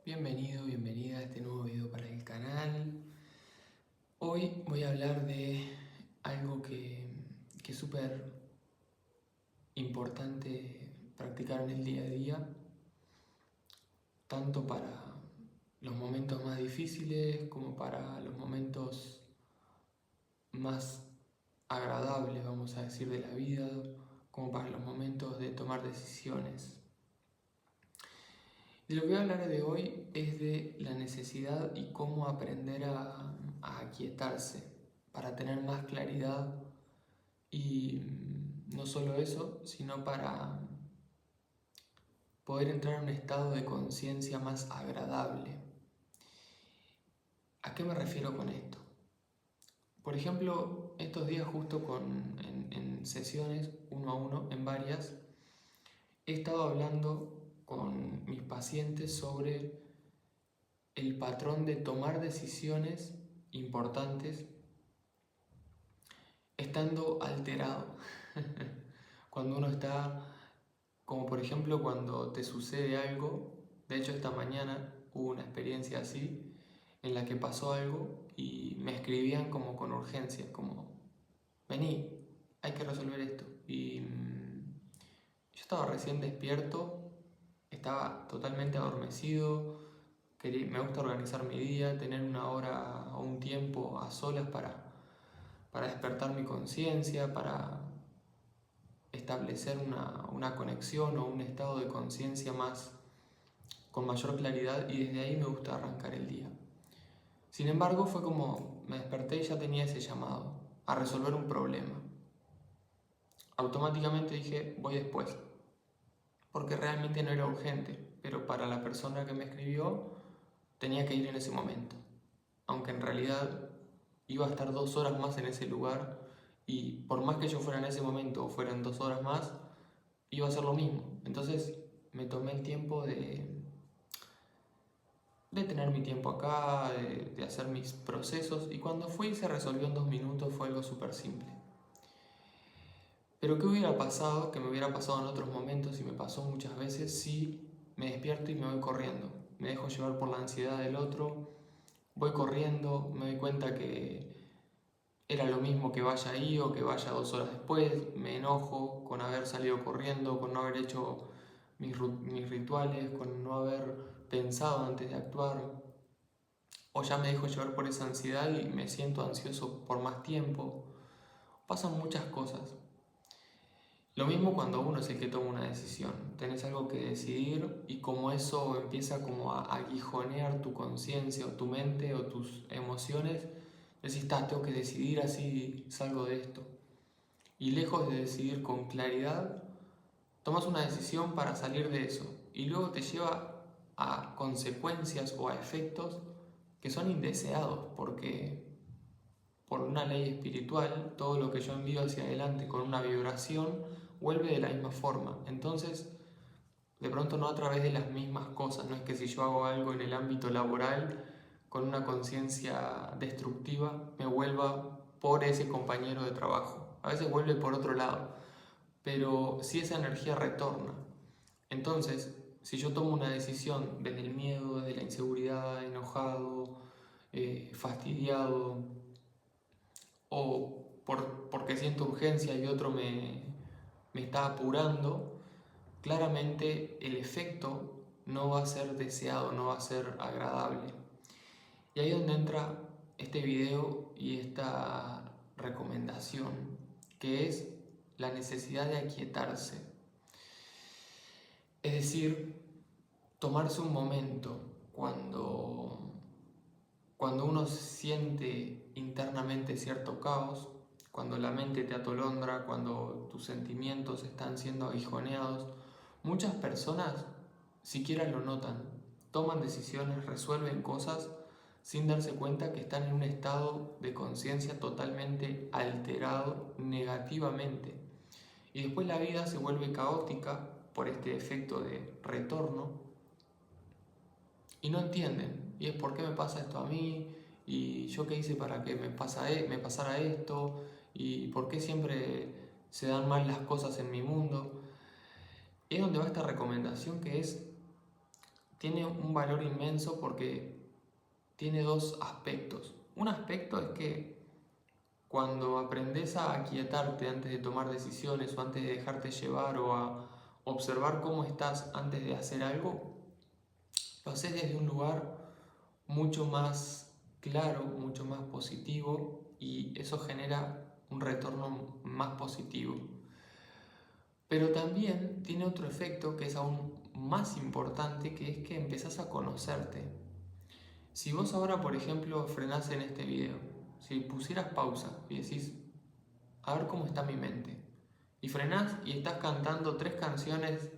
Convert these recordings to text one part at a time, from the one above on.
Bienvenido, bienvenida a este nuevo video para el canal. Hoy voy a hablar de algo que es súper importante practicar en el día a día, tanto para los momentos más difíciles como para los momentos más agradables, vamos a decir, de la vida, como para los momentos de tomar decisiones. De lo que voy a hablar de hoy es de la necesidad y cómo aprender a aquietarse para tener más claridad y no solo eso, sino para poder entrar en un estado de conciencia más agradable. ¿A qué me refiero con esto? Por ejemplo, estos días justo en sesiones uno a uno, en varias, he estado hablando con mis pacientes sobre el patrón de tomar decisiones importantes estando alterado. Cuando uno está, como por ejemplo cuando te sucede algo, de hecho esta mañana hubo una experiencia así, en la que pasó algo y me escribían como con urgencia, como, vení, hay que resolver esto. Y yo estaba recién despierto, estaba totalmente adormecido, me gusta organizar mi día, tener una hora o un tiempo a solas para despertar mi conciencia, para establecer una conexión o un estado de conciencia con mayor claridad, y desde ahí me gusta arrancar el día. Sin embargo, fue como me desperté y ya tenía ese llamado a resolver un problema. Automáticamente dije, voy después, porque realmente no era urgente, pero para la persona que me escribió tenía que ir en ese momento, aunque en realidad iba a estar 2 horas más en ese lugar, y por más que yo fuera en ese momento o fueran 2 horas más, iba a ser lo mismo. Entonces me tomé el tiempo de tener mi tiempo acá, de hacer mis procesos, y cuando fui se resolvió en 2 minutos, fue algo súper simple. Pero ¿qué hubiera pasado, que me hubiera pasado en otros momentos, y me pasó muchas veces, si me despierto y me voy corriendo? Me dejo llevar por la ansiedad del otro, voy corriendo, me doy cuenta que era lo mismo que vaya ahí o que vaya 2 horas después, me enojo con haber salido corriendo, con no haber hecho mis rituales, con no haber pensado antes de actuar, o ya me dejo llevar por esa ansiedad y me siento ansioso por más tiempo. Pasan muchas cosas. Lo mismo cuando uno es el que toma una decisión, tenés algo que decidir, y como eso empieza como a aguijonear tu conciencia o tu mente o tus emociones, decís, tengo que decidir, así salgo de esto. Y lejos de decidir con claridad, tomas una decisión para salir de eso, y luego te lleva a consecuencias o a efectos que son indeseados, porque por una ley espiritual, todo lo que yo envío hacia adelante con una vibración vuelve de la misma forma. Entonces, de pronto no a través de las mismas cosas. No es que si yo hago algo en el ámbito laboral con una conciencia destructiva, me vuelva por ese compañero de trabajo. A veces vuelve por otro lado, pero si esa energía retorna. Entonces, si yo tomo una decisión desde el miedo, desde la inseguridad, enojado, fastidiado, o porque siento urgencia y otro me está apurando, claramente el efecto no va a ser deseado, no va a ser agradable. Y ahí es donde entra este video y esta recomendación, que es la necesidad de aquietarse. Es decir, tomarse un momento cuando uno siente internamente cierto caos, cuando la mente te atolondra, cuando tus sentimientos están siendo aguijoneados. Muchas personas siquiera lo notan, toman decisiones, resuelven cosas sin darse cuenta que están en un estado de conciencia totalmente alterado negativamente. Y después la vida se vuelve caótica por este efecto de retorno, y no entienden. Y es, ¿por qué me pasa esto a mí? ¿Y yo qué hice para que me pasara esto? ¿Y por qué siempre se dan mal las cosas en mi mundo? Y es donde va esta recomendación, que es, tiene un valor inmenso porque tiene dos aspectos. Un aspecto es que cuando aprendes a aquietarte antes de tomar decisiones o antes de dejarte llevar o a observar cómo estás antes de hacer algo, lo haces desde un lugar mucho más claro, mucho más positivo y eso genera un retorno más positivo. Pero también tiene otro efecto que es aún más importante, que es que empezás a conocerte. Si vos ahora, por ejemplo, frenás en este video, si pusieras pausa y decís, a ver cómo está mi mente, y frenás y estás cantando 3 canciones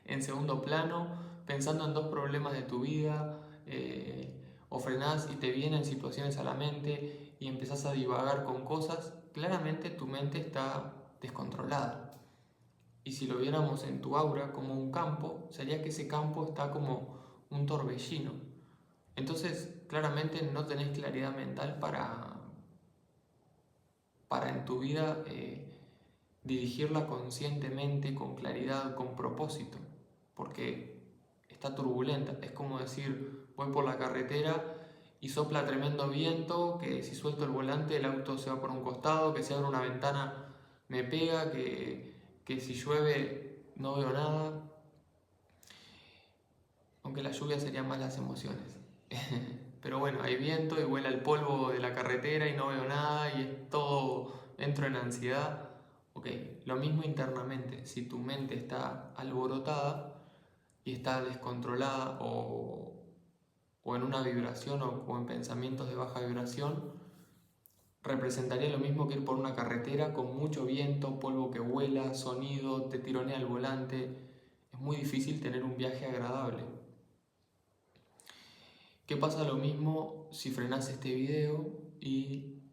en segundo plano, pensando en 2 problemas de tu vida, o frenás y te vienen situaciones a la mente y empezás a divagar con cosas, claramente tu mente está descontrolada. Y si lo viéramos en tu aura como un campo, sería que ese campo está como un torbellino. Entonces, claramente no tenés claridad mental para en tu vida dirigirla conscientemente, con claridad, con propósito, porque está turbulenta. Es como decir, voy por la carretera y sopla tremendo viento, que si suelto el volante el auto se va por un costado, que si abro una ventana me pega, que si llueve no veo nada, aunque la lluvia serían más las emociones. Pero bueno, hay viento y vuela el polvo de la carretera y no veo nada y es todo, entro en ansiedad. Ok, lo mismo internamente, si tu mente está alborotada y está descontrolada o en una vibración o en pensamientos de baja vibración, representaría lo mismo que ir por una carretera con mucho viento, polvo que vuela, sonido, te tironea el volante. Es muy difícil tener un viaje agradable. ¿Qué pasa lo mismo si frenás este video y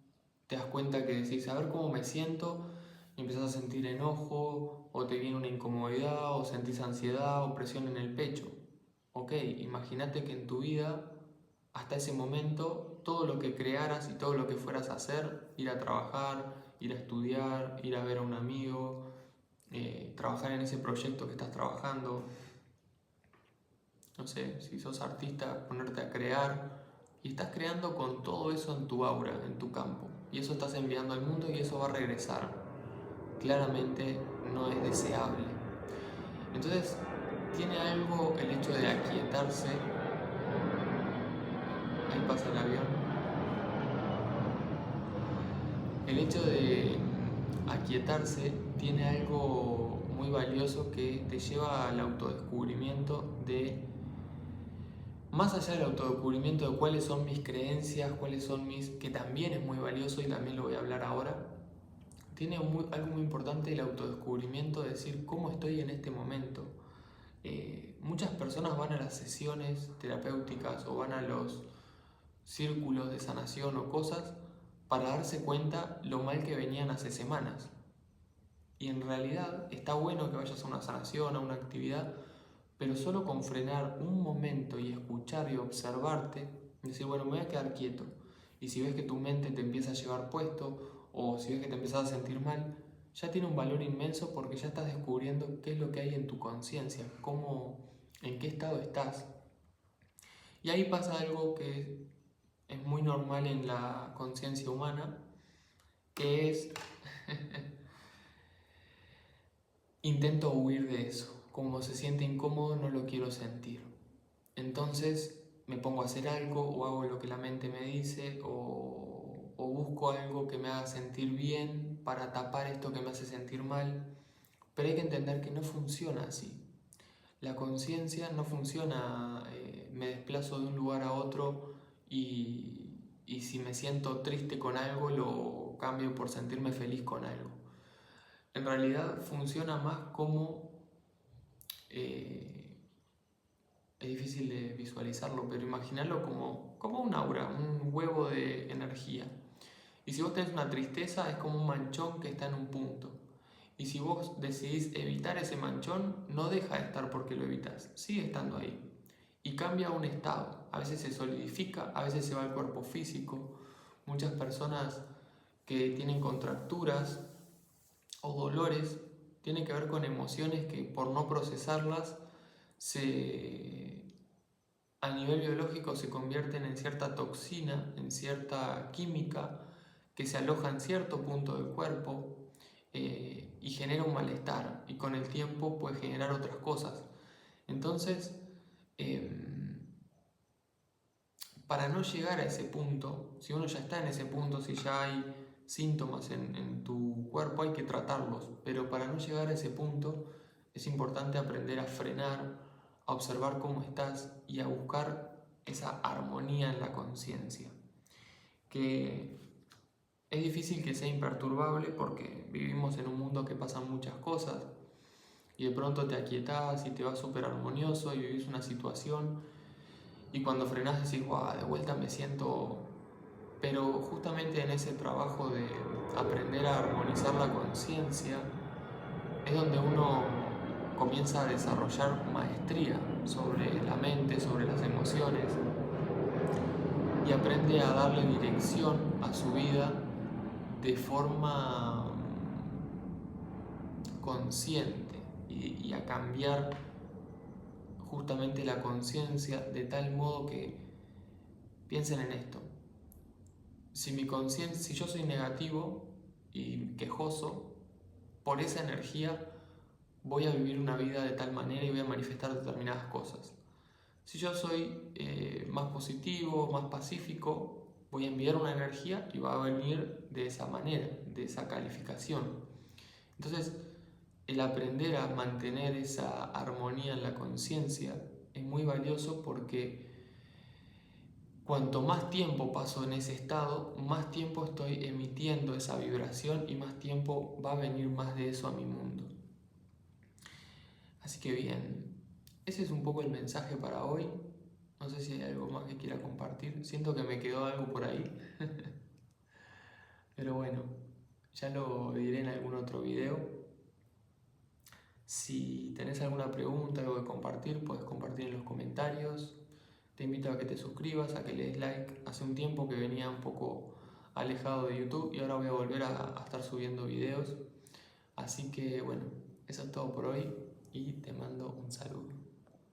te das cuenta que decís, a ver cómo me siento, y empezás a sentir enojo, o te viene una incomodidad, o sentís ansiedad o presión en el pecho? Ok, imagínate que en tu vida, hasta ese momento, todo lo que crearas y todo lo que fueras a hacer, ir a trabajar, ir a estudiar, ir a ver a un amigo, trabajar en ese proyecto que estás trabajando, no sé, si sos artista, ponerte a crear, y estás creando con todo eso en tu aura, en tu campo, y eso estás enviando al mundo y eso va a regresar. Claramente no es deseable. Entonces, tiene algo el hecho de aquietarse. Ahí pasa el avión. El hecho de aquietarse tiene algo muy valioso que te lleva al autodescubrimiento de, más allá del autodescubrimiento de cuáles son mis creencias, cuáles son mis, que también es muy valioso y también lo voy a hablar ahora, tiene algo muy importante el autodescubrimiento de decir cómo estoy en este momento. Muchas personas van a las sesiones terapéuticas o van a los círculos de sanación o cosas para darse cuenta lo mal que venían hace semanas. Y en realidad está bueno que vayas a una sanación, a una actividad, pero solo con frenar un momento y escuchar y observarte, decir, bueno, me voy a quedar quieto. Y si ves que tu mente te empieza a llevar puesto, o si ves que te empiezas a sentir mal, ya tiene un valor inmenso porque ya estás descubriendo qué es lo que hay en tu conciencia, en qué estado estás. Y ahí pasa algo que es muy normal en la conciencia humana, que es intento huir de eso. Como se siente incómodo, no lo quiero sentir. Entonces me pongo a hacer algo o hago lo que la mente me dice o busco algo que me haga sentir bien para tapar esto que me hace sentir mal. Pero hay que entender que no funciona así. La conciencia no funciona, me desplazo de un lugar a otro y si me siento triste con algo lo cambio por sentirme feliz con algo. En realidad funciona más como, es difícil de visualizarlo, pero imaginarlo como un aura, un huevo de energía. Y si vos tenés una tristeza es como un manchón que está en un punto. Y si vos decidís evitar ese manchón, no deja de estar porque lo evitas, sigue estando ahí. Y cambia un estado, a veces se solidifica, a veces se va al cuerpo físico. Muchas personas que tienen contracturas o dolores tienen que ver con emociones que por no procesarlas se a nivel biológico se convierten en cierta toxina, en cierta química que se aloja en cierto punto del cuerpo y genera un malestar, y con el tiempo puede generar otras cosas. Entonces, para no llegar a ese punto, si uno ya está en ese punto, si ya hay síntomas en tu cuerpo, hay que tratarlos, pero para no llegar a ese punto es importante aprender a frenar, a observar cómo estás y a buscar esa armonía en la conciencia, que es difícil que sea imperturbable porque vivimos en un mundo que pasan muchas cosas y de pronto te aquietás y te vas súper armonioso y vivís una situación y cuando frenás decís, wow, de vuelta me siento... Pero justamente en ese trabajo de aprender a armonizar la conciencia es donde uno comienza a desarrollar maestría sobre la mente, sobre las emociones, y aprende a darle dirección a su vida de forma consciente y a cambiar justamente la conciencia de tal modo que piensen en esto. Si yo soy negativo y quejoso, por esa energía voy a vivir una vida de tal manera y voy a manifestar determinadas cosas. Si yo soy más positivo, más pacífico, voy a enviar una energía y va a venir de esa manera, de esa calificación. Entonces, el aprender a mantener esa armonía en la conciencia es muy valioso porque cuanto más tiempo paso en ese estado, más tiempo estoy emitiendo esa vibración y más tiempo va a venir más de eso a mi mundo. Así que bien, ese es un poco el mensaje para hoy. No sé si hay algo más que quiera compartir. Siento que me quedó algo por ahí. Pero bueno, ya lo diré en algún otro video. Si tenés alguna pregunta, algo que compartir, puedes compartir en los comentarios. Te invito a que te suscribas, a que le des like. Hace un tiempo que venía un poco alejado de YouTube y ahora voy a volver a estar subiendo videos. Así que bueno, eso es todo por hoy y te mando un saludo.